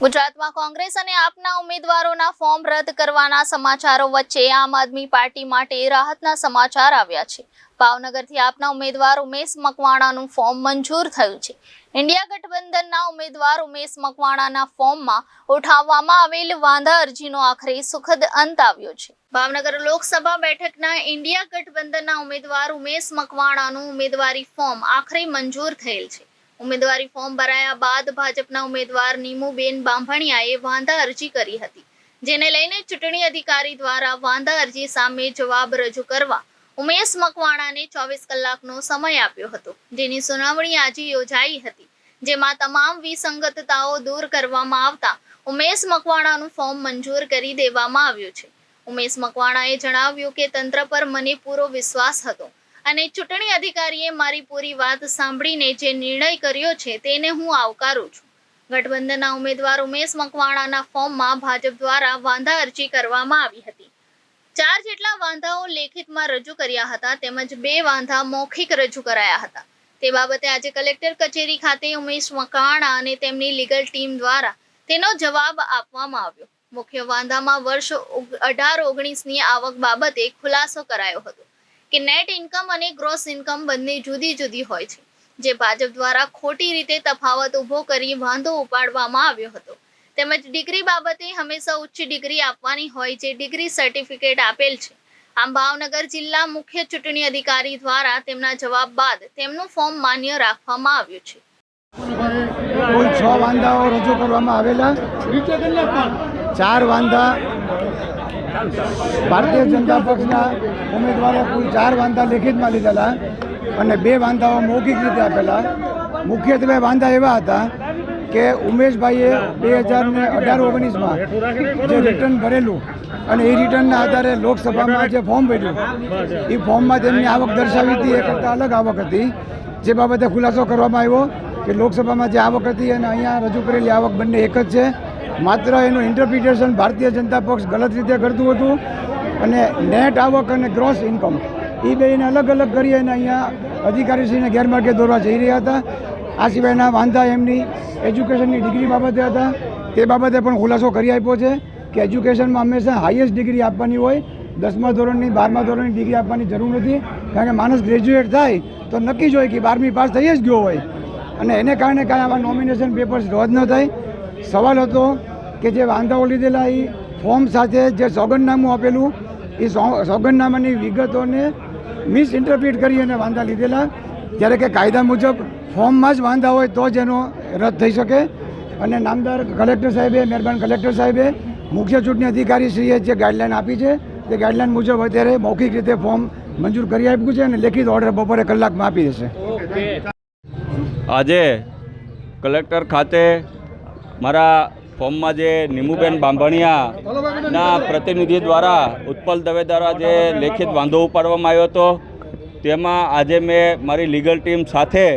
ગુજરાતમાં કોંગ્રેસ અને આપના ઉમેદવારોના ફોર્મ રદ કરવાના સમાચારો વચ્ચે આમ આદમી પાર્ટી માટે રાહતના સમાચાર આવ્યા છે। ભાવનગરથી આપના ઉમેદવાર ઉમેશ મકવાણાનું ફોર્મ મંજૂર થયું છે। ઇન્ડિયા ગઠબંધનના ઉમેદવાર ઉમેશ મકવાણાના ફોર્મમાં ઉઠાવવામાં આવેલ વાંધા અરજીનો આખરે સુખદ અંત આવ્યો છે। ભાવનગર લોકસભા બેઠકના ઇન્ડિયા ગઠબંધનના ઉમેદવાર ઉમેશ મકવાણાનું ઉમેદવારી ફોર્મ આખરે મંજૂર થયેલ છે। ઉમેદવારી ફોર્મ ભરાયા બાદ ભાજપના ઉમેદવાર નીમુબેન બાંભણિયાએ વાંધા અરજી કરી હતી, જેને લઈને ચૂંટણી અધિકારી દ્વારા વાંધા અરજી સામે જવાબ રજૂ કરવા ઉમેશ મકવાણાને 24 કલાકનો સમય આપ્યો હતો, જેની સુનાવણી આજે યોજાઈ હતી, જેમાં તમામ વિસંગતતાઓ દૂર કરવામાં આવતા ઉમેશ મકવાણાનું ફોર્મ મંજૂર કરી દેવામાં આવ્યું છે। ઉમેશ મકવાણાએ જણાવ્યું કે તંત્ર પર મને પૂરો વિશ્વાસ હતો અને ચૂંટણી અધિકારીએ મારી પૂરી વાત સાંભળીને જે નિર્ણય કર્યો છે તેને હું આવકારું છું। ગઠબંધનના ઉમેદવાર ઉમેશ મકવાણાના ફોર્મમાં ભાજપ દ્વારા વાંધા અરજી કરવામાં આવી હતી। 4 જેટલા વાંધાઓ લેખિતમાં રજૂ કર્યા હતા, તેમજ 2 વાંધા મૌખિક રજૂ કરાયા હતા। તે બાબતે આજે કલેક્ટર કચેરી ખાતે ઉમેશ મકવાણા અને તેમની લીગલ ટીમ દ્વારા તેનો જવાબ આપવામાં આવ્યો। મુખ્ય વાંધામાં વર્ષ 18-19ની આવક બાબતે ખુલાસો કરાયો હતો કે નેટ ઇન્કમ અને ગ્રોસ ઇન્કમ બંને જુદી જુદી હોય છે, જે ભાજપ દ્વારા ખોટી રીતે તફાવત ઊભો કરી વાંધો ઉપાડવામાં આવ્યો હતો। તેમજ ડિગ્રી બાબતે હંમેશા ઉચ્ચ ડિગ્રી આપવાની હોય, જે ડિગ્રી સર્ટિફિકેટ આપેલ છે। આમ ભાવનગર જિલ્લા મુખ્ય ચૂંટણી અધિકારી દ્વારા તેમના જવાબ બાદ તેમનું ફોર્મ માન્ય રાખવામાં આવ્યું છે। કુલ 6 વાંધાઓ રજૂ કરવામાં આવેલા। 4 વાંધા ભારતીય જનતા પક્ષના ઉમેદવારે કુલ 4 વાંધા લેખિતમાં લીધેલા અને 2 વાંધાઓ મૌખિક રીતે આપેલા। મુખ્યત્વે વાંધા એવા હતા કે ઉમેશભાઈએ 2018-19માં જે રિટર્ન ભરેલું અને એ રિટર્નના આધારે લોકસભામાં જે ફોર્મ ભર્યું એ ફોર્મમાં તેમની આવક દર્શાવી હતી, એ કરતાં અલગ આવક હતી, જે બાબતે ખુલાસો કરવામાં આવ્યો કે લોકસભામાં જે આવક હતી અને અહીંયા રજૂ કરેલી આવક બંને એક જ છે। માત્ર એનું ઇન્ટરપ્રિટેશન ભારતીય જનતા પક્ષ ગલત રીતે કરતું હતું અને નેટ આવક અને ગ્રોસ ઇન્કમ એ બેને અલગ અલગ કરી અને અહીંયા અધિકારીશ્રીને ગેરમાર્ગે દોરવા જઈ રહ્યા હતા। આ સિવાયના વાંધા એમની એજ્યુકેશનની ડિગ્રી બાબતે હતા, તે બાબતે પણ ખુલાસો કરી આપ્યો છે કે એજ્યુકેશનમાં હંમેશા હાઈએસ્ટ ડિગ્રી આપવાની હોય, 10મા ધોરણની 12મા ધોરણની ડિગ્રી આપવાની જરૂર નથી, કારણ કે માણસ ગ્રેજ્યુએટ થાય તો નક્કી જ હોય કે 12મી પાસ થઈ જ ગયો હોય અને એને કારણે કાંઈ આવા નોમિનેશન પેપર્સ રદ ન થાય। સવાલ હતો કે જે વાંધાઓ લીધેલા એ ફોર્મ સાથે જે સોગંદનામું આપેલું એ સોગંદનામાની વિગતોને મિસઇન્ટરપ્રિટ કરી અને વાંધા લીધેલા, જ્યારે કે કાયદા મુજબ ફોર્મમાં જ વાંધા હોય તો જ એનો રદ થઈ શકે અને નામદાર કલેક્ટર સાહેબે, મહેરબાન કલેક્ટર સાહેબે મુખ્ય ચૂંટણી અધિકારીશ્રીએ જે ગાઈડલાઈન આપી છે તે ગાઈડલાઈન મુજબ અત્યારે મૌખિક રીતે ફોર્મ મંજૂર કરી આપ્યું છે અને લેખિત ઓર્ડર બપોરે કલાકમાં આપી દેશે। આજે કલેક્ટર ખાતે મારા ફોર્મમાં જે નીમુબેન બાંભણિયાના પ્રતિનિધિ દ્વારા ઉત્પલ દવે દ્વારા જે લેખિત વાંધો ઉપાડવામાં આવ્યો હતો, તેમાં આજે મેં મારી લીગલ ટીમ સાથે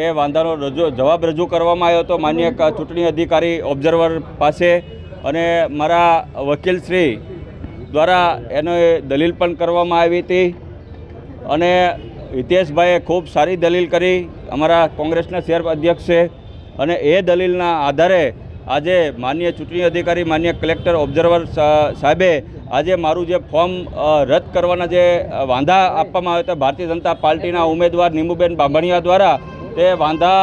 એ વાંધાનો જવાબ રજૂ કરવામાં આવ્યો હતો માન્ય ચૂંટણી અધિકારી ઓબ્ઝર્વર પાસે, અને મારા વકીલશ્રી દ્વારા એનો દલીલ પણ કરવામાં આવી હતી અને હિતેશભાઈએ ખૂબ સારી દલીલ કરી, અમારા કોંગ્રેસના શહેર અધ્યક્ષ છે, અને એ દલીલના આધારે આજે માન્ય ચૂંટણી અધિકારી માન્ય કલેક્ટર ઓબ્ઝર્વર સાહેબે આજે મારું જે ફોર્મ રદ કરવાના જે વાંધા આપવામાં આવ્યા હતા ભારતીય જનતા પાર્ટીના ઉમેદવાર નીમુબેન બાંભણિયા દ્વારા, તે વાંધા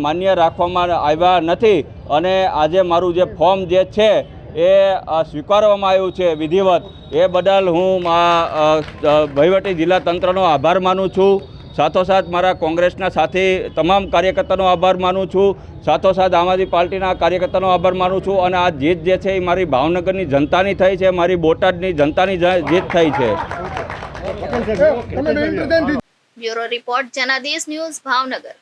માન્ય રાખવામાં આવ્યા નથી અને આજે મારું જે ફોર્મ જે છે એ સ્વીકારવામાં આવ્યું છે વિધિવત। એ બદલ હું વહીવટી જિલ્લા તંત્રનો આભાર માનું છું, સાથોસાથ મારા કોંગ્રેસના સાથી તમામ કાર્યકર્તાનો આભાર માનું છું, સાથોસાથ આમ આદમી પાર્ટીના કાર્યકર્તાનો આભાર માનું છું, અને આ જીત જે છે એ મારી ભાવનગરની જનતાની થઈ છે, મારી બોટાદની જનતાની જીત થઈ છે। Bureau report Janadesh news, Bhavnagar.